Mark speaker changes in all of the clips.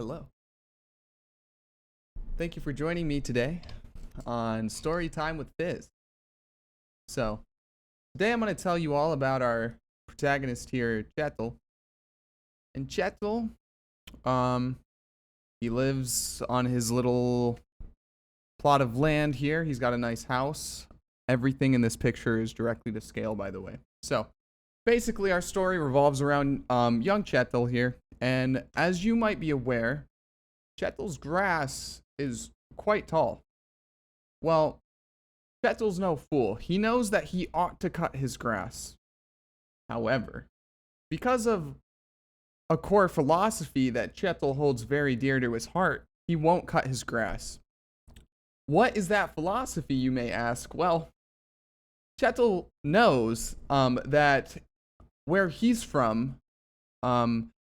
Speaker 1: Hello. Thank you for joining me today on Story Time with Fizz. So, today I'm going to tell you all about our protagonist here, Chetel. And Chetel, um, he lives on his little plot of land here. He's got a nice house. Everything in this picture is directly to scale, by the way. So, basically, our story revolves around young Chetel here. And as you might be aware, Chetel's grass is quite tall. Well, Chetel's no fool. He knows that he ought to cut his grass. However, because of a core philosophy that Chetel holds very dear to his heart, he won't cut his grass. What is that philosophy, you may ask? Well, Chetel knows that where he's from,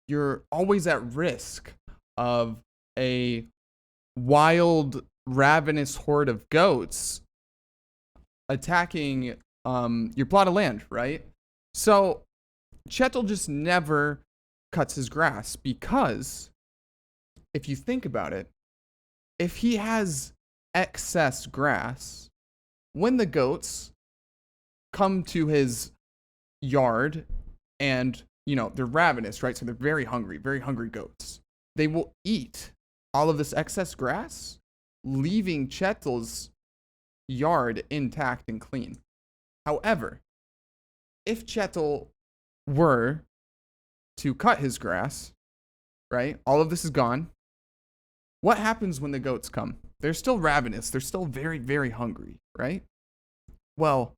Speaker 1: you're always at risk of a wild, ravenous horde of goats attacking your plot of land, right? So Chetel just never cuts his grass because if you think about it, if he has excess grass, when the goats come to his yard and, they're ravenous, right? So they're very hungry goats. They will eat all of this excess grass, leaving Chetel's yard intact and clean. However, if Chetel were to cut his grass, right, all of this is gone. What happens when the goats come? They're still ravenous. They're still very, very hungry, right? Well,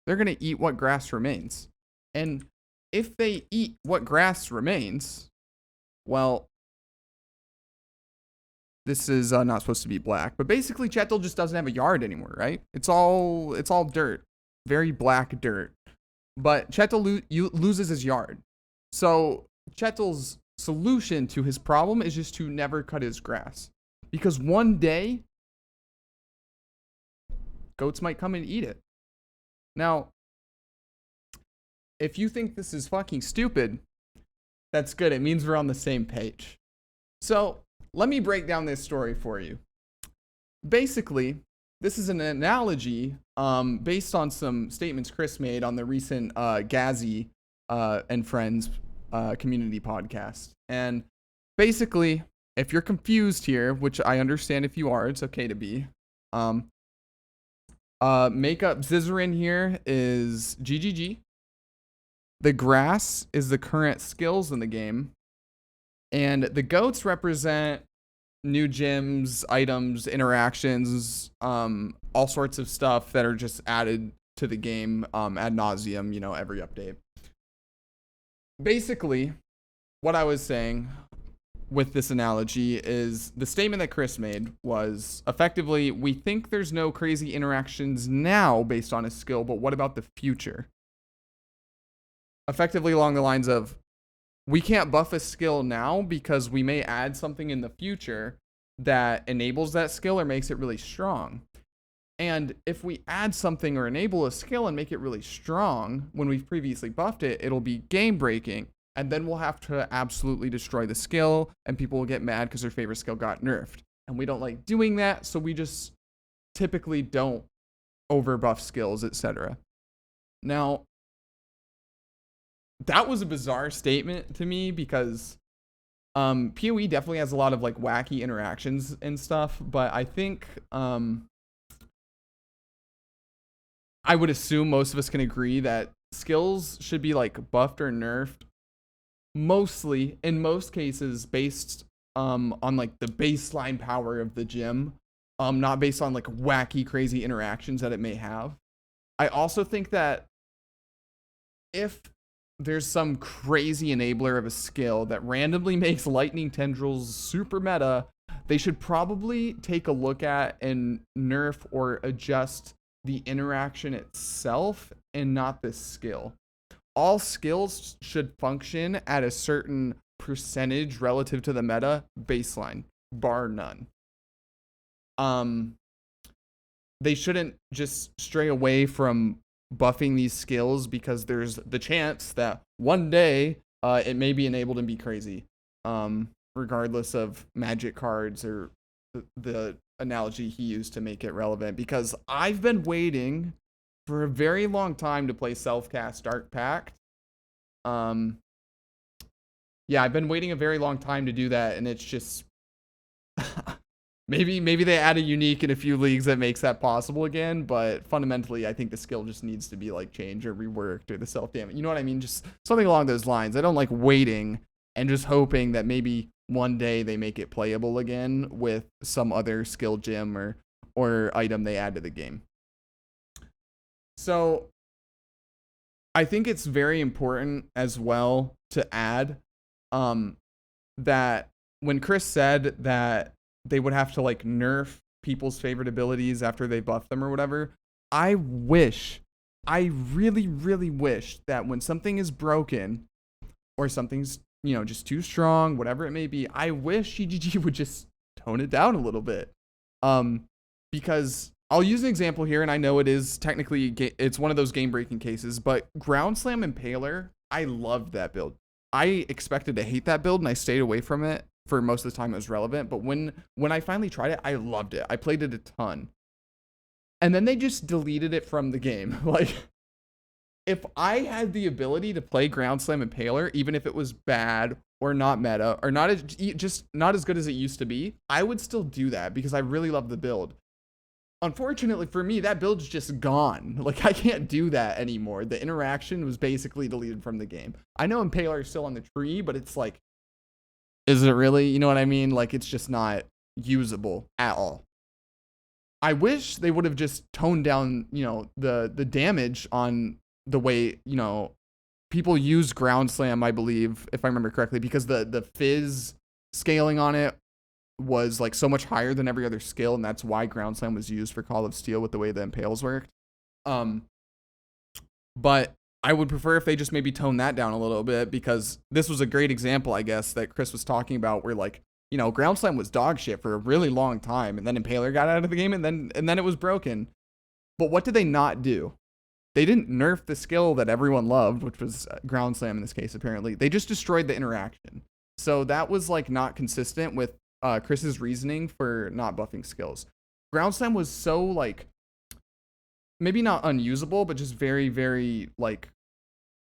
Speaker 1: they're going to eat what grass remains. And if they eat what grass remains, well, this is not supposed to be black, but basically Chetel just doesn't have a yard anymore, right? It's all dirt, very black dirt. But Chetel loses his yard. So Chetel's solution to his problem is just to never cut his grass, because one day goats might come and eat it. Now, if you think this is fucking stupid, that's good. It means we're on the same page. So let me break down this story for you. Basically, this is an analogy based on some statements Chris made on the recent Gazzy and Friends community podcast. And basically, if you're confused here, which I understand if you are, it's okay to be. Makeup Zizarin here is GGG. The grass is the current skills in the game. And the goats represent new gyms, items, interactions, all sorts of stuff that are just added to the game ad nauseum, every update. Basically, what I was saying with this analogy is the statement that Chris made was effectively, we think there's no crazy interactions now based on a skill, but what about the future? Effectively along the lines of, we can't buff a skill now because we may add something in the future that enables that skill or makes it really strong. And if we add something or enable a skill and make it really strong when we've previously buffed it, it'll be game breaking. And then we'll have to absolutely destroy the skill and people will get mad because their favorite skill got nerfed. And we don't like doing that, so we just typically don't overbuff skills, etc. Now, that was a bizarre statement to me because PoE definitely has a lot of like wacky interactions and stuff, but I think I would assume most of us can agree that skills should be like buffed or nerfed mostly, in most cases, based on like the baseline power of the gym, not based on like wacky crazy interactions that it may have. I also think that if there's some crazy enabler of a skill that randomly makes lightning tendrils super meta, they should probably take a look at and nerf or adjust the interaction itself and not the skill. All skills should function at a certain percentage relative to the meta baseline, bar none. They shouldn't just stray away from buffing these skills because there's the chance that one day it may be enabled and be crazy. regardless of magic cards or the analogy he used to make it relevant, because I've been waiting for a very long time to play Self-Cast Dark Pact. Yeah, I've been waiting a very long time to do that, and it's just maybe they add a unique in a few leagues that makes that possible again, but fundamentally I think the skill just needs to be like changed or reworked, or the self damage. You know what I mean? Just something along those lines. I don't like waiting and just hoping that maybe one day they make it playable again with some other skill gem or item they add to the game. So I think it's very important as well to add that when Chris said that they would have to like nerf people's favorite abilities after they buff them or whatever, I really, really wish that when something is broken or something's, you know, just too strong, whatever it may be, I wish GGG would just tone it down a little bit. Because I'll use an example here, and I know it is technically, it's one of those game-breaking cases, but Ground Slam Impaler, I loved that build. I expected to hate that build, and I stayed away from it for most of the time it was relevant, but when I finally tried it, I loved it. I played it a ton. And then they just deleted it from the game. Like, if I had the ability to play Ground Slam Impaler, even if it was bad or not meta, or not as, just not as good as it used to be, I would still do that because I really love the build. Unfortunately for me, that build's just gone. Like, I can't do that anymore. The interaction was basically deleted from the game. I know Impaler is still on the tree, but it's like, is it really? You know what I mean? Like, it's just not usable at all. I wish they would have just toned down, you know, the damage on the way, you know, people use Ground Slam, I believe, if I remember correctly, because the fizz scaling on it was like so much higher than every other skill, and that's why Ground Slam was used for Call of Steel with the way the impales worked. But I would prefer if they just maybe tone that down a little bit, because this was a great example, I guess, that Chris was talking about, where like, you know, Ground Slam was dog shit for a really long time, and then Impaler got out of the game, and then it was broken. But what did they not do? They didn't nerf the skill that everyone loved, which was Ground Slam in this case, apparently. They just destroyed the interaction. So that was like not consistent with Chris's reasoning for not buffing skills. Ground Slam was so like, maybe not unusable, but just very, very like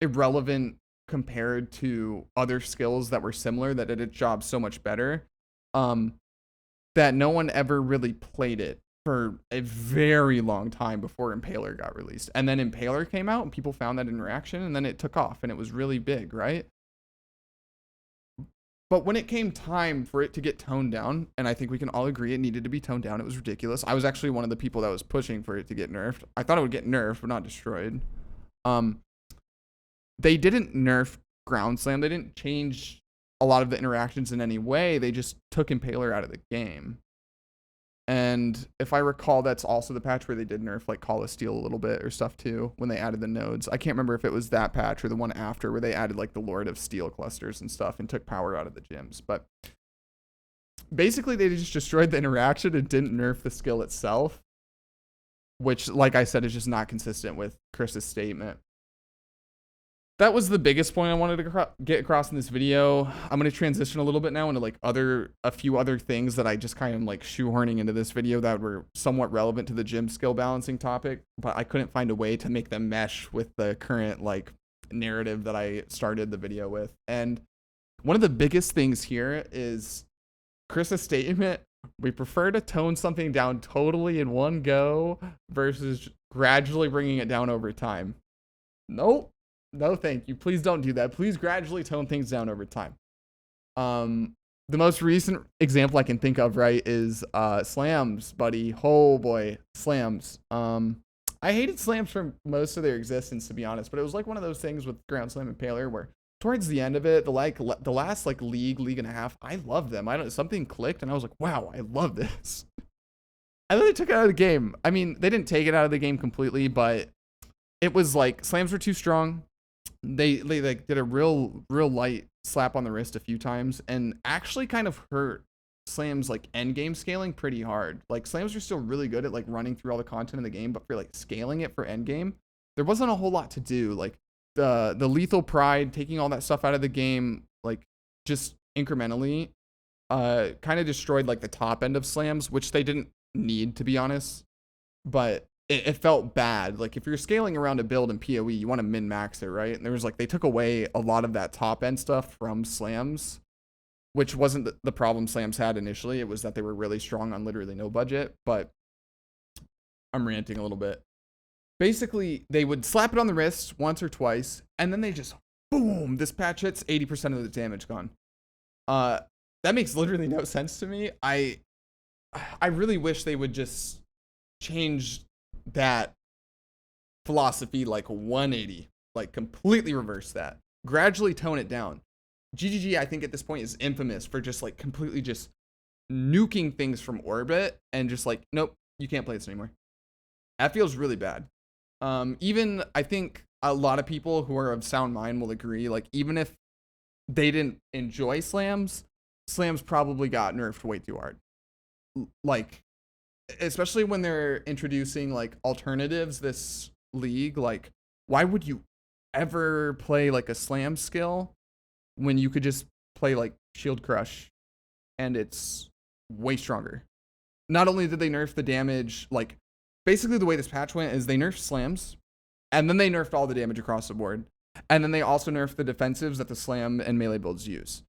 Speaker 1: irrelevant compared to other skills that were similar that did its job so much better, that no one ever really played it for a very long time before Impaler got released. And then Impaler came out and people found that interaction, and then it took off and it was really big, right? But when it came time for it to get toned down, and I think we can all agree it needed to be toned down, it was ridiculous. I was actually one of the people that was pushing for it to get nerfed. I thought it would get nerfed, but not destroyed. They didn't nerf Ground Slam. They didn't change a lot of the interactions in any way. They just took Impaler out of the game. And if I recall, that's also the patch where they did nerf like Call of Steel a little bit or stuff too, when they added the nodes. I can't remember if it was that patch or the one after where they added like the Lord of Steel clusters and stuff and took power out of the gyms. But basically they just destroyed the interaction and didn't nerf the skill itself, which, like I said, is just not consistent with Chris's statement. That was the biggest point I wanted to get across in this video. I'm going to transition a little bit now into like a few other things that I just kind of like shoehorning into this video that were somewhat relevant to the gym skill balancing topic, but I couldn't find a way to make them mesh with the current like narrative that I started the video with. And one of the biggest things here is Chris's statement: we prefer to tone something down totally in one go versus gradually bringing it down over time. Nope. No, thank you. Please don't do that. Please gradually tone things down over time. The most recent example I can think of, right, is slams, buddy. Oh boy, slams. I hated slams for most of their existence, to be honest, but it was like one of those things with Ground Slam and Impaler where towards the end of it, the last like league and a half, I loved them. Something clicked and I was like, wow, I love this. And then they took it out of the game. I mean, they didn't take it out of the game completely, but it was like slams were too strong. They like did a real light slap on the wrist a few times and actually kind of hurt slams like end game scaling pretty hard. Like slams are still really good at like running through all the content in the game, but for like scaling it for end game, there wasn't a whole lot to do. Like the lethal pride, taking all that stuff out of the game, like just incrementally kind of destroyed like the top end of slams, which they didn't need, to be honest. But it felt bad. Like if you're scaling around a build in PoE, you want to min max it, right? And there was like they took away a lot of that top end stuff from slams, which wasn't the problem slams had initially. It was that they were really strong on literally no budget. But I'm ranting a little bit. Basically, they would slap it on the wrist once or twice, and then they just boom. This patch hits 80% of the damage gone. That makes literally no sense to me. I really wish they would just change that philosophy like 180, like completely reverse that, gradually tone it down. GGG, I think at this point is infamous for just like completely just nuking things from orbit and just like, nope, you can't play this anymore. That feels really bad. Even I think a lot of people who are of sound mind will agree, like even if they didn't enjoy slams probably got nerfed way too hard. Like, especially when they're introducing like alternatives this league, like why would you ever play like a slam skill when you could just play like shield crush and it's way stronger? Not only did they nerf the damage, like basically the way this patch went is they nerfed slams and then they nerfed all the damage across the board. And then they also nerfed the defensives that the slam and melee builds use,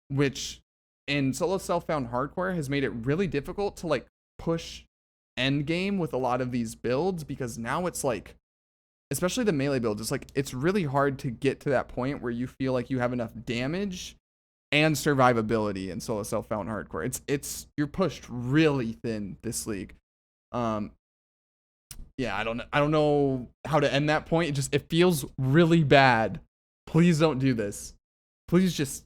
Speaker 1: which in solo self-found hardcore has made it really difficult to like push end game with a lot of these builds, because now it's like, especially the melee builds, it's like it's really hard to get to that point where you feel like you have enough damage and survivability in solo self-found hardcore. It's you're pushed really thin this league. Yeah, I don't know how to end that point. It feels really bad. Please don't do this. Please just,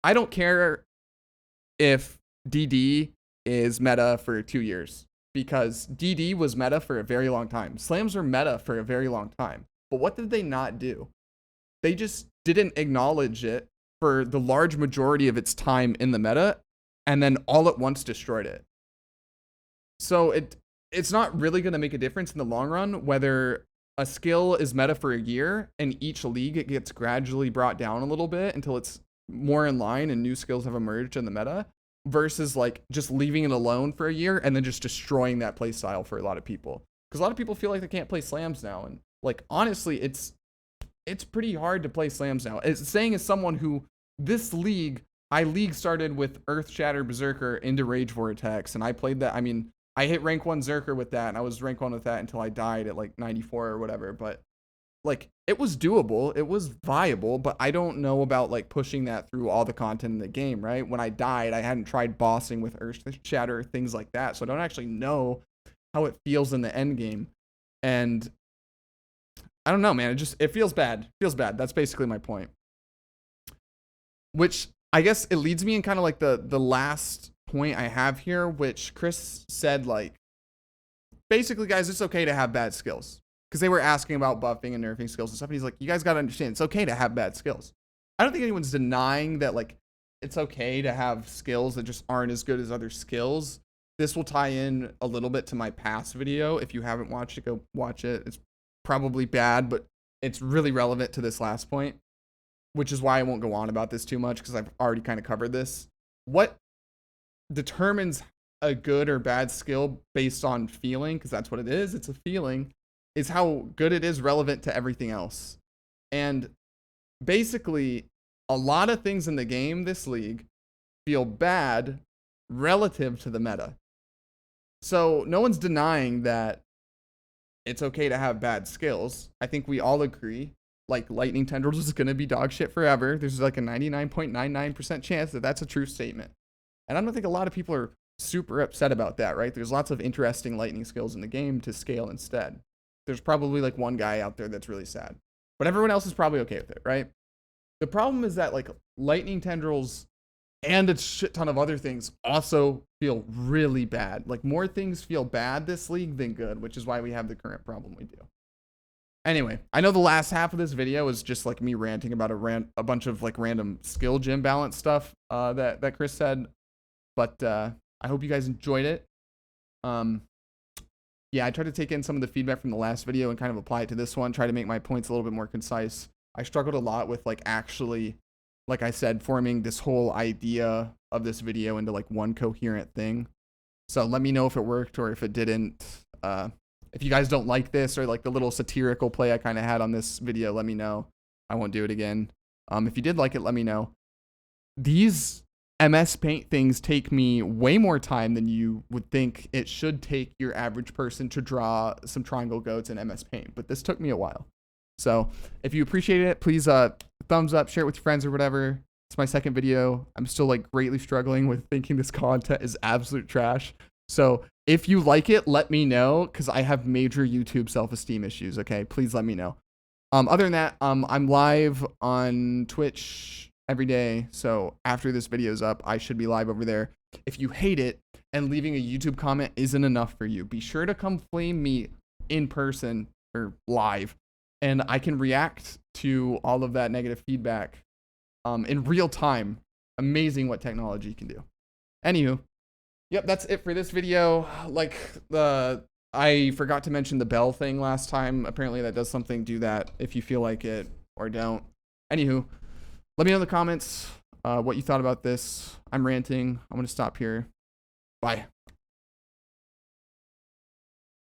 Speaker 1: I don't care if DD is meta for 2 years, because DD was meta for a very long time. Slams were meta for a very long time. But what did they not do? They just didn't acknowledge it for the large majority of its time in the meta, and then all at once destroyed it. So it's not really going to make a difference in the long run whether a skill is meta for a year and each league it gets gradually brought down a little bit until it's more in line and new skills have emerged in the meta, versus like just leaving it alone for a year and then just destroying that play style for a lot of people. Because a lot of people feel like they can't play slams now, and like honestly it's pretty hard to play slams now. It's saying as someone who this league, I league started with Earth Shatter Berserker into Rage Vortex, and I played that. I mean, I hit rank 1 Zerker with that, and I was rank 1 with that until I died at like 94 or whatever. But like it was doable, it was viable, but I don't know about like pushing that through all the content in the game, right? When I died, I hadn't tried bossing with Earth Shatter, things like that, so I don't actually know how it feels in the end game. And I don't know, man, it feels bad. It feels bad. That's basically my point. Which I guess it leads me in kind of like the last point I have here, which Chris said, like, basically, guys, it's okay to have bad skills, because they were asking about buffing and nerfing skills and stuff. And he's like, you guys got to understand, it's okay to have bad skills. I don't think anyone's denying that, like, it's okay to have skills that just aren't as good as other skills. This will tie in a little bit to my past video. If you haven't watched it, go watch it. It's probably bad, but it's really relevant to this last point, which is why I won't go on about this too much, because I've already kind of covered this. What determines a good or bad skill based on feeling, because that's what it is, it's a feeling, is how good it is relevant to everything else. And basically, a lot of things in the game this league feel bad relative to the meta. So no one's denying that it's okay to have bad skills. I think we all agree, like, lightning tendrils is going to be dog shit forever. There's like a 99.99% chance that that's a true statement. And I don't think a lot of people are super upset about that, right? There's lots of interesting lightning skills in the game to scale instead. There's probably like one guy out there that's really sad, but everyone else is probably okay with it, right? The problem is that like lightning tendrils and a shit ton of other things also feel really bad. Like more things feel bad this league than good, which is why we have the current problem we do. Anyway, I know the last half of this video is just like me ranting about a bunch of like random skill gym balance stuff that Chris said. But I hope you guys enjoyed it. Yeah, I tried to take in some of the feedback from the last video and kind of apply it to this one, try to make my points a little bit more concise. I struggled a lot with like actually, like I said, forming this whole idea of this video into like one coherent thing. So let me know if it worked or if it didn't. If you guys don't like this or like the little satirical play I kind of had on this video, let me know. I won't do it again. If you did like it, let me know. These MS Paint things take me way more time than you would think it should take your average person to draw some triangle goats in MS Paint, but this took me a while. So if you appreciate it, please thumbs up, share it with your friends or whatever. It's my second video. I'm still like greatly struggling with thinking this content is absolute trash. So if you like it, let me know, because I have major YouTube self-esteem issues, okay? Please let me know. Other than that, I'm live on Twitch every day, so after this video's up, I should be live over there. If you hate it and leaving a YouTube comment isn't enough for you, be sure to come flame me in person or live, and I can react to all of that negative feedback in real time. Amazing what technology can do. Anywho, yep, that's it for this video. Like, I forgot to mention the bell thing last time. Apparently that does something. Do that if you feel like it, or don't. Anywho, let me know in the comments what you thought about this. I'm ranting. I'm going to stop here. Bye.